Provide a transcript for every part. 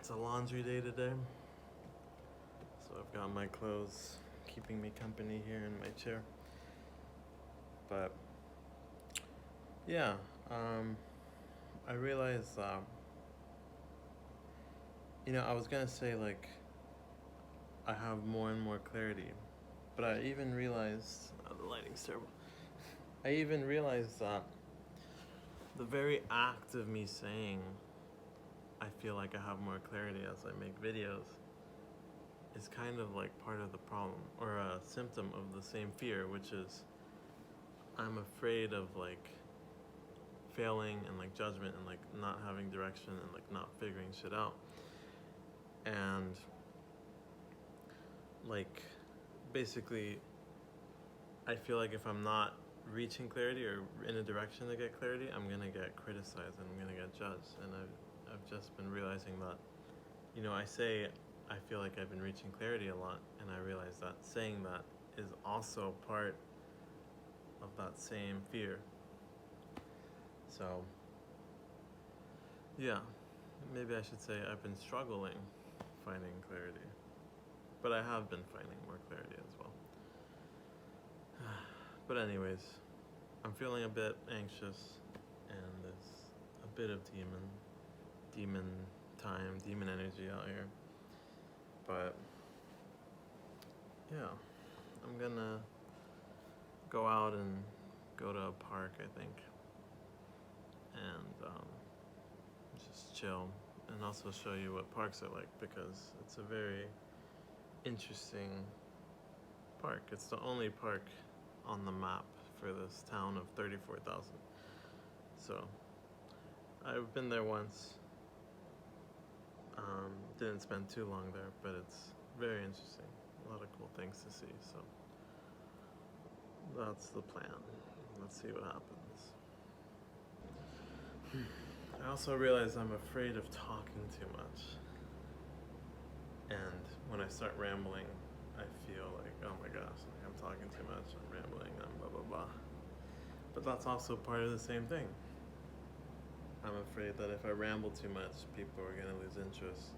It's a laundry day today, so I've got my clothes keeping me company here in my chair. But yeah, I realized I was gonna say like I have more and more clarity, but I even realized the lighting's terrible. I even realized that the very act of me saying I feel like I have more clarity as I make videos is kind of like part of the problem, or a symptom of the same fear, which is I'm afraid of like failing and like judgment and like not having direction and like not figuring shit out. And like basically I feel like if I'm not reaching clarity or in a direction to get clarity, I'm gonna get criticized and I'm gonna get judged. And I've just been realizing that, I say I feel like I've been reaching clarity a lot, and I realize that saying that is also part of that same fear. So yeah, maybe I should say I've been struggling finding clarity, but I have been finding more clarity as well. But anyways, I'm feeling a bit anxious, and there's a bit of demon time, demon energy out here. But yeah, I'm gonna go out and go to a park, I think, and just chill, and also show you what parks are like, because it's a very interesting park. It's the only park on the map for this town of 34,000. So I've been there once. Didn't spend too long there, but it's very interesting. A lot of cool things to see. So that's the plan. Let's see what happens. I also realize I'm afraid of talking too much. And when I start rambling, I feel like, oh my gosh, like I'm talking too much, I'm rambling, I'm blah, blah, blah. But that's also part of the same thing. I'm afraid that if I ramble too much, people are gonna lose interest,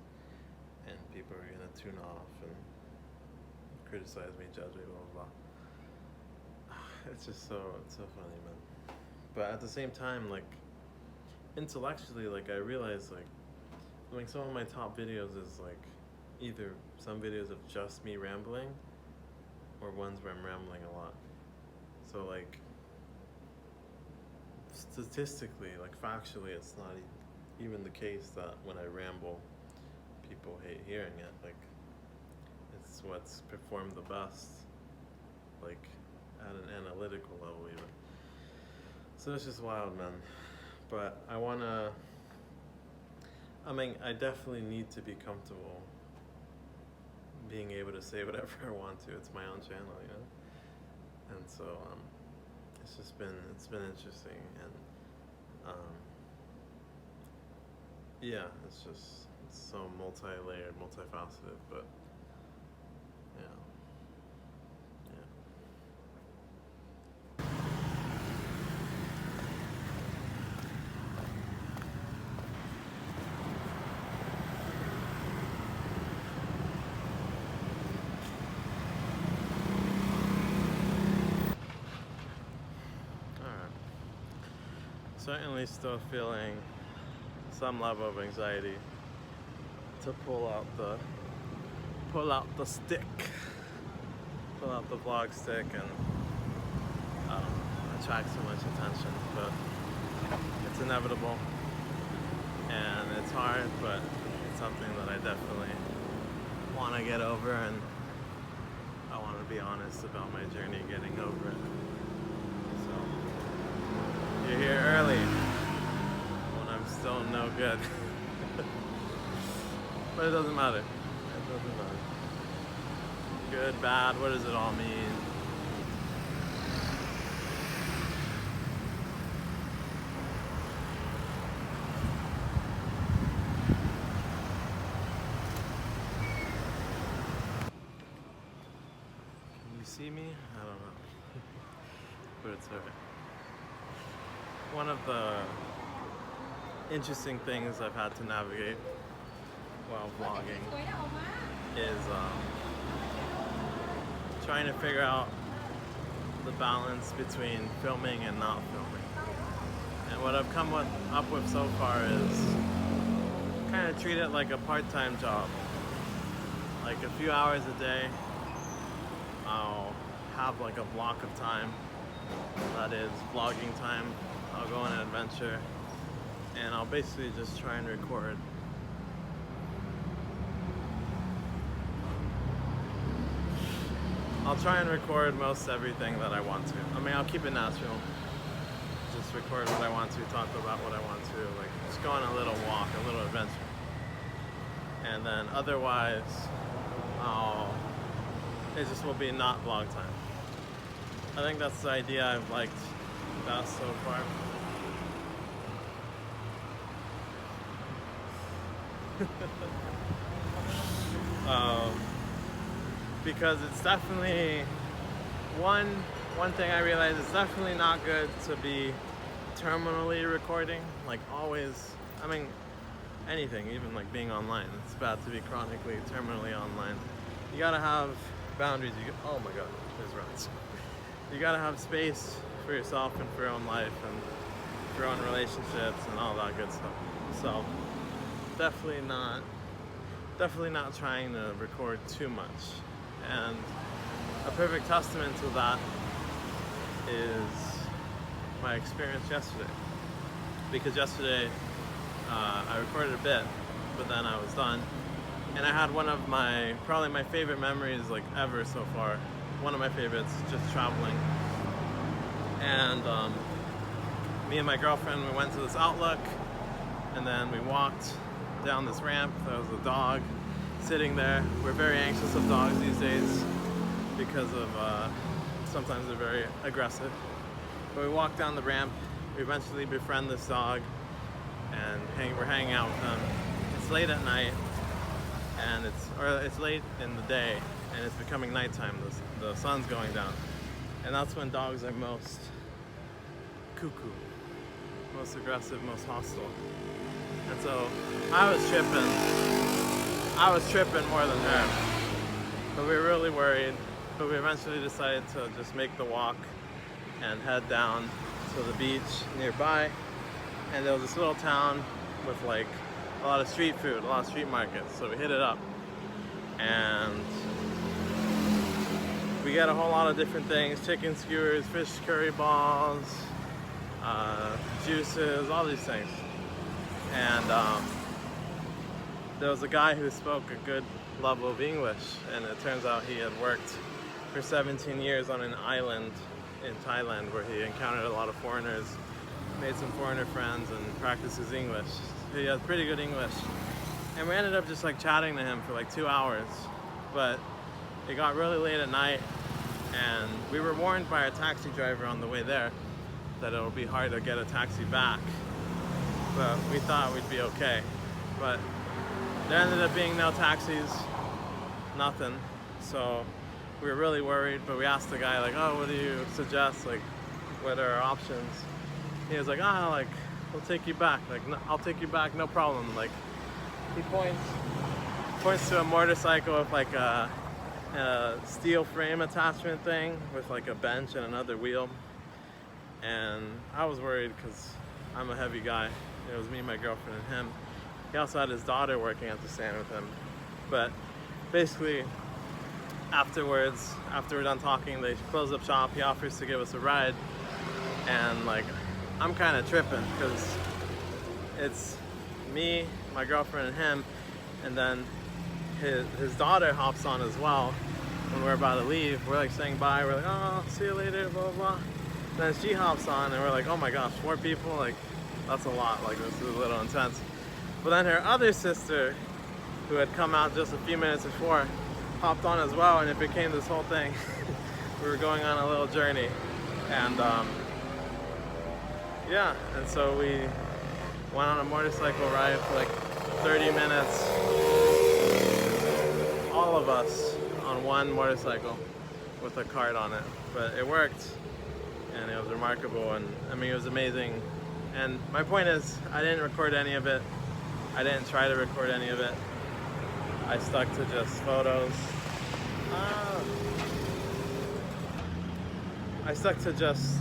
and people are gonna tune off and criticize me, judge me, blah, blah, blah. It's so funny, man. But at the same time, like, intellectually, like, I realize, like some of my top videos is, like, either some videos of just me rambling, or ones where I'm rambling a lot. So, like, statistically, like, factually, it's not even the case that when I ramble, people hate hearing it. Like, it's what's performed the best, like, at an analytical level even. So it's just wild, man. But I definitely need to be comfortable being able to say whatever I want to. It's my own channel, And so it's been interesting, and yeah, it's so multi-layered, multifaceted, but yeah. Certainly still feeling some level of anxiety to pull out the stick, pull out the vlog stick, and attract so much attention. But it's inevitable, and it's hard, but it's something that I definitely want to get over, and I want to be honest about my journey getting over it. You're here early when I'm still no good. But it doesn't matter. It doesn't matter. Good, bad, what does it all mean? Can you see me? I don't know. But it's okay. One of the interesting things I've had to navigate while vlogging is trying to figure out the balance between filming and not filming. And what I've come up with so far is kind of treat it like a part-time job. Like a few hours a day, I'll have like a block of time that is vlogging time. I'll go on an adventure and I'll basically just try and record. I'll try and record most everything that I want to. I mean, I'll keep it natural. Just record what I want to, talk about what I want to, like just go on a little walk, a little adventure. And then otherwise, it just will be not vlog time. I think that's the idea I've liked best so far. Because it's definitely one thing I realized, it's definitely not good to be terminally recording, like always. I mean, anything, even like being online, it's bad to be chronically terminally online. You gotta have boundaries. Oh my god, there's rats. You gotta have space for yourself and for your own life and for your own relationships and all that good stuff. So definitely not trying to record too much. And a perfect testament to that is my experience yesterday. Because yesterday I recorded a bit, but then I was done. And I had one of probably my favorite memories like ever so far. One of my favorites, just traveling. And me and my girlfriend, we went to this Outlook, and then we walked down this ramp. There was a dog sitting there. We're very anxious of dogs these days because of sometimes they're very aggressive. But we walked down the ramp. We eventually befriend this dog, and we're hanging out with him. It's late at night, and it's late in the day, and it's becoming nighttime. The sun's going down, and that's when dogs are most cuckoo, most aggressive, most hostile. And so I was tripping more than her, but we were really worried. But we eventually decided to just make the walk and head down to the beach nearby. And there was this little town with like a lot of street food, a lot of street markets. So we hit it up, and we get a whole lot of different things: chicken skewers, fish curry balls, juices, all these things. And there was a guy who spoke a good level of English, and it turns out he had worked for 17 years on an island in Thailand where he encountered a lot of foreigners, made some foreigner friends, and practiced his English. He has pretty good English. And we ended up just like chatting to him for like 2 hours. But it got really late at night, and we were warned by our taxi driver on the way there that it would be hard to get a taxi back. But we thought we'd be okay. But there ended up being no taxis, nothing. So we were really worried, but we asked the guy like, oh, what do you suggest? Like, what are our options? He was like, like, we'll take you back. Like, no, I'll take you back, no problem. Like, he points to a motorcycle with like a steel frame attachment thing with like a bench and another wheel. And I was worried because I'm a heavy guy. It was me, my girlfriend, and him. He also had his daughter working at the stand with him. But basically, afterwards, after we're done talking, they close up shop. He offers to give us a ride. And like, I'm kind of tripping because it's me, my girlfriend, and him. And then his daughter hops on as well. When we're about to leave, we're like saying bye. We're like, oh, see you later, blah, blah. And then she hops on, and we're like, oh my gosh, 4 people? Like, that's a lot. Like, this is a little intense. But then her other sister, who had come out just a few minutes before, hopped on as well, and it became this whole thing. We were going on a little journey. And yeah, and so we went on a motorcycle ride for like 30 minutes. All of us on one motorcycle with a cart on it. But it worked, and it was remarkable, and I mean, it was amazing. And my point is, I didn't record any of it. I didn't try to record any of it. I stuck to just photos. Uh, I stuck to just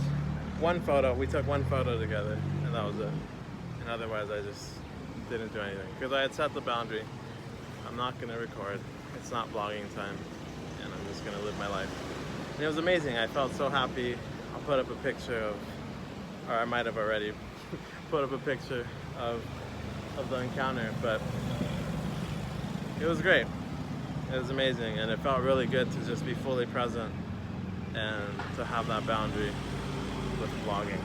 one photo. We took one photo together, and that was it. And otherwise, I just didn't do anything because I had set the boundary. I'm not gonna record. It's not vlogging time, and I'm just gonna live my life. And it was amazing. I felt so happy. I'll put up a picture of, or I might have already put up a picture of the encounter, but it was great. It was amazing, and it felt really good to just be fully present and to have that boundary with vlogging.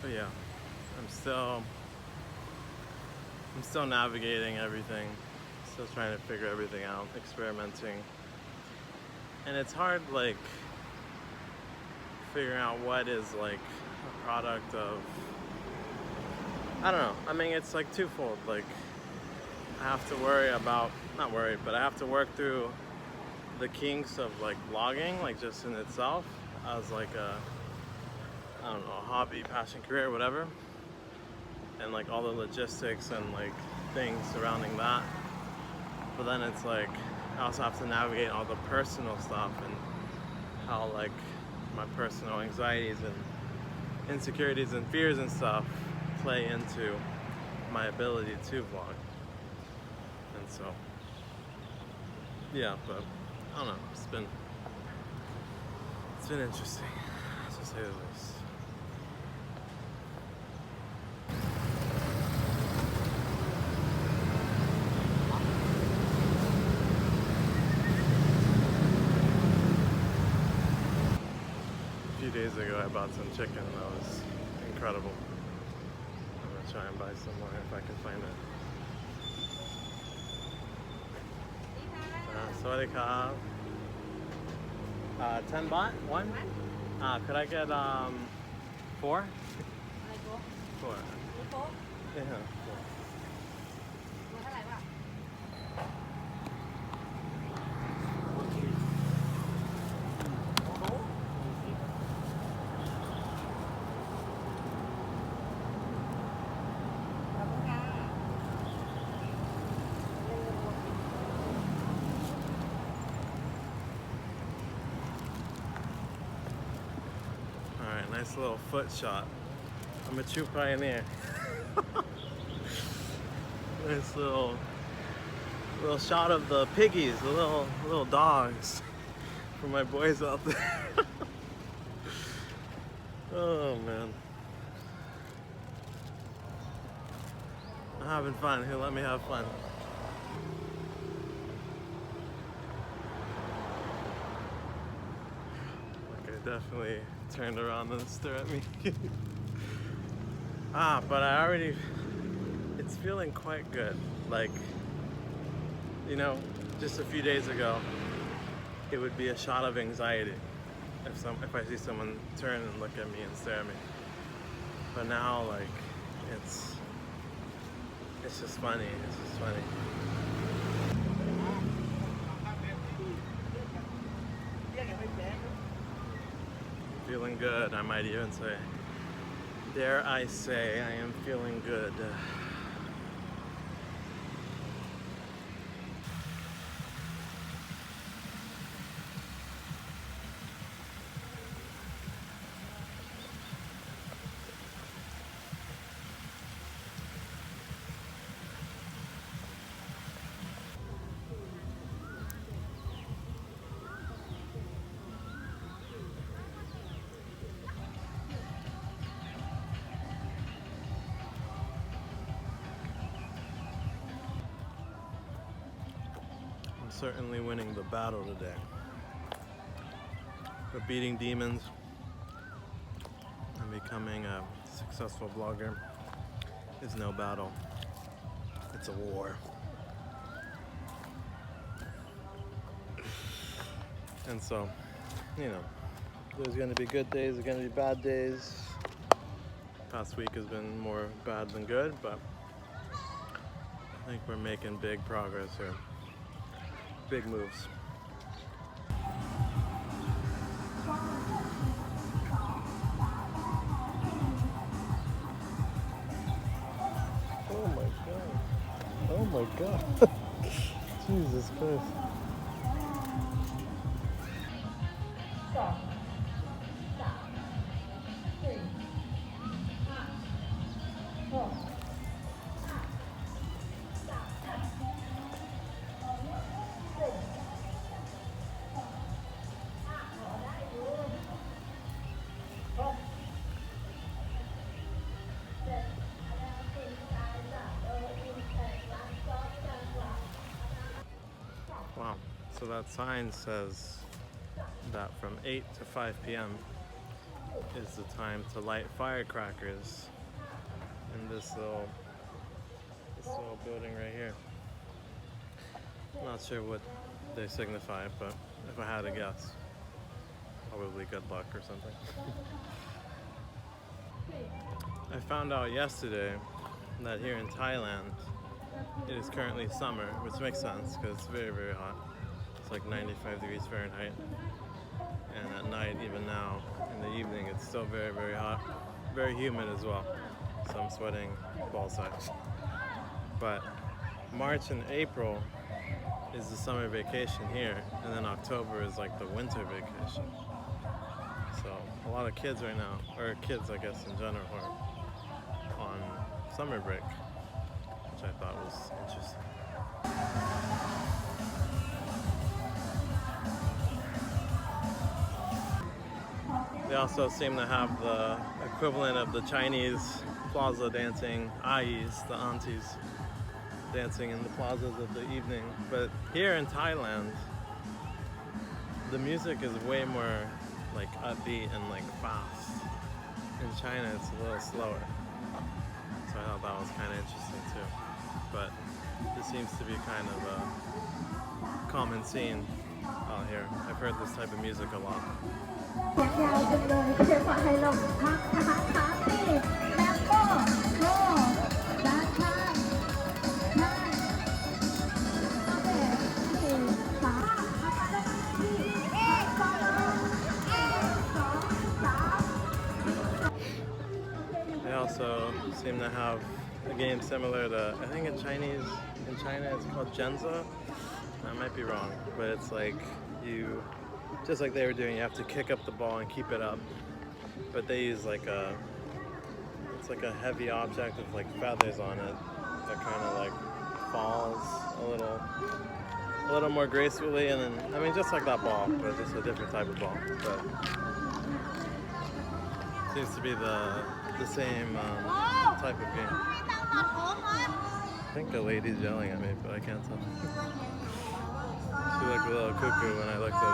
But yeah, I'm still navigating everything, still trying to figure everything out, experimenting. And it's hard, like, figuring out what is like a product of, I don't know. I mean, it's like twofold. Like, I have to worry about, not worry, but I have to work through the kinks of like vlogging, like just in itself as like a, I don't know, a hobby, passion, career, whatever. And like all the logistics and like things surrounding that. But then it's like I also have to navigate all the personal stuff and how like my personal anxieties and insecurities and fears and stuff play into my ability to vlog. And so yeah, but I don't know, it's been interesting, to say the least. A few days ago I bought some chicken and that was incredible. I'm gonna try and buy some more if I can find it. Sawadee ka. 10 baht? One? Could I get 4? 4. Yeah. 4. Alright, nice little foot shot. I'm a true pioneer. Nice little shot of the piggies, the little dogs for my boys out there. Oh man. I'm having fun. He'll let me have fun. Okay, definitely turned around and stared at me. But it's feeling quite good. Like, you know, just a few days ago, it would be a shot of anxiety if I see someone turn and look at me and stare at me. But now, like, it's just funny. It's just funny. Feeling good, I might even say. Dare I say, I am feeling good. Certainly winning the battle today. But beating demons and becoming a successful vlogger is no battle. It's a war. And so, you know, There's gonna be good days, there's gonna be bad days. Past week has been more bad than good, but I think we're making big progress here. Big moves. Oh my god. Oh my god. Jesus Christ. Wow. So that sign says that from 8 to 5 p.m. is the time to light firecrackers in this little building right here. Not sure what they signify, but if I had to guess, probably good luck or something. I found out yesterday that here in Thailand it is currently summer, which makes sense because it's very, very hot. It's like 95 degrees Fahrenheit. And at night, even now, in the evening, it's still very, very hot. Very humid as well. So I'm sweating ball sacks. But March and April is the summer vacation here, and then October is like the winter vacation. So a lot of kids right now, or kids I guess in general, are on summer break, which I thought was interesting. They also seem to have the equivalent of the Chinese plaza dancing, ayis, the aunties, dancing in the plazas of the evening. But here in Thailand, the music is way more like upbeat and like fast. In China, it's a little slower. So I thought that was kind of interesting too. But this seems to be kind of a common scene out here. I've heard this type of music a lot. They also seem to have a game similar to, I think in China it's called Genza. I might be wrong, but it's like you, just like they were doing, you have to kick up the ball and keep it up. But they use like it's like a heavy object with like feathers on it that kind of like falls a little more gracefully, and then, I mean, just like that ball, but just a different type of ball. But seems to be the same type of game. I think the lady's yelling at me, but I can't tell. She looked a little cuckoo when I looked at her.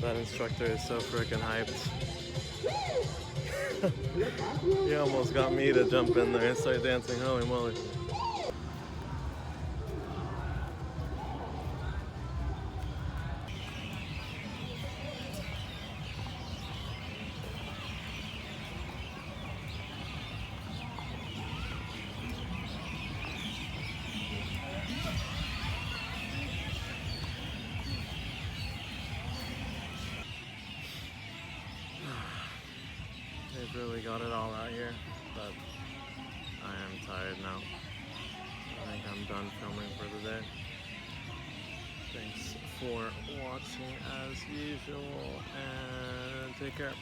That instructor is so freaking hyped. He almost got me to jump in there and start dancing, holy moly. They've really got it all out here, but I am tired now. I think I'm done filming for the day. Thanks for watching as usual, and take care.